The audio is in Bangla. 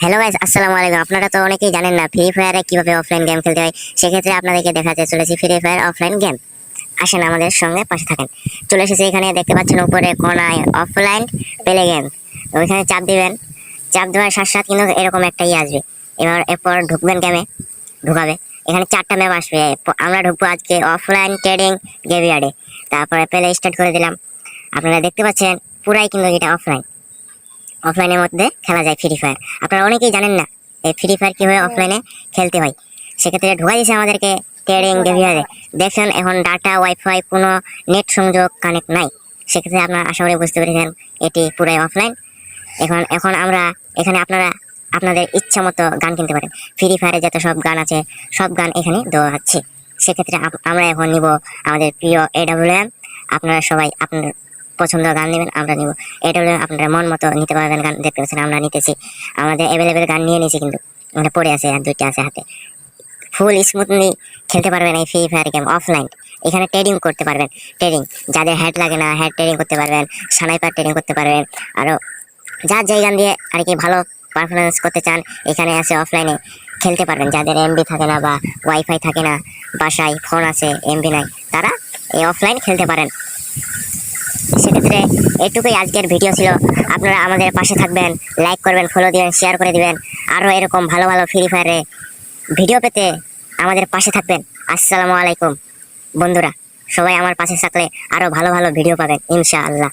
হ্যালো গাইস, আসসালামু আলাইকুম। আপনারা তো অনেকেই জানেন না ফ্রি ফায়ারে কিভাবে অফলাইন গেম খেলতে হয়। সেক্ষেত্রে আপনাদেরকে দেখাতে চলেছি ফ্রি ফায়ার অফলাইন গেম। আসেন আমাদের সঙ্গে পাশে থাকেন। চলে এসেছে, এখানে দেখতে পাচ্ছেন উপরে কোনায় অফলাইন প্লে গেম। ওইখানে চাপ দিবেন, চাপ দেওয়ার সাথে সাথে কিন্তু এরকম একটা আসবে। এরপর ঢুকবেন গেমে, ঢুকাবে। এখানে 4টা ম্যাপ আসবে। আমরা ঢুকবো আজকে অফলাইন ট্রেডিং গ্রেভিয়ার্ডে। তারপরে প্লে স্টার্ট করে দিলাম। আপনারা দেখতে পাচ্ছেন পুরাই কিন্তু এটা অফলাইন। অফলাইনের মধ্যে খেলা যায় ফ্রি ফায়ার। আপনারা অনেকেই জানেন না এই ফ্রি ফায়ার কিভাবে অফলাইনে খেলতে হয়। সেক্ষেত্রে ঢোকা দিয়েছে আমাদেরকে ট্রেডিং গেভিয়ারে। দেখছেন এখন ডাটা ওয়াইফাই কোনো নেট সংযোগ কানেক্ট নাই। সেক্ষেত্রে আপনারা আশা করি বুঝতে পেরেছেন এটি পুরাই অফলাইন। এখন এখন আমরা এখানে আপনারা আপনাদের ইচ্ছা মতো গান কিনতে পারেন। ফ্রি ফায়ারে যত সব গান আছে সব গান এখানে দেওয়া হচ্ছে। সেক্ষেত্রে আমরা এখন নিব আমাদের প্রিয় AWM। আপনারা সবাই আপনার পছন্দের গান নেবেন, আমরা নিব। এটা হলো আপনারা মন মতো নিতে পারবেন গান। দেখতে পাচ্ছেন আমরা নিতেছি, আমাদের অ্যাভেলেবেল গান নিয়ে নিয়েছি, কিন্তু আমরা পড়ে আছে আর 2টা আছে হাতে। ফুল স্মুথলি খেলতে পারবেন এই ফ্রি ফায়ার গেম অফলাইন। এখানে ট্রেডিং করতে পারবেন। ট্রেডিং যাদের হেড লাগে না, হেড ট্রেডিং করতে পারবেন, স্নাইপার ট্রেডিং করতে পারবেন। আরও যার যেই গান দিয়ে আর কি ভালো পারফরমেন্স করতে চান এখানে আছে অফলাইনে খেলতে পারবেন। যাদের এমবি থাকে না বা ওয়াইফাই থাকে না, বাসায় ফোন আছে এমবি নাই, তারা এই অফলাইন খেলতে পারেন। সেক্ষেত্রে এটুকুই আজকের ভিডিও ছিল। আপনারা আমাদের পাশে থাকবেন, লাইক করবেন, ফলো দিবেন, শেয়ার করে দিবেন। আরও এরকম ভালো ভালো ফ্রি ফায়ারে ভিডিও পেতে আমাদের পাশে থাকবেন। আসসালামু আলাইকুম বন্ধুরা, সবাই আমার পাশে থাকলে আরও ভালো ভালো ভিডিও পাবেন ইনশাআল্লাহ।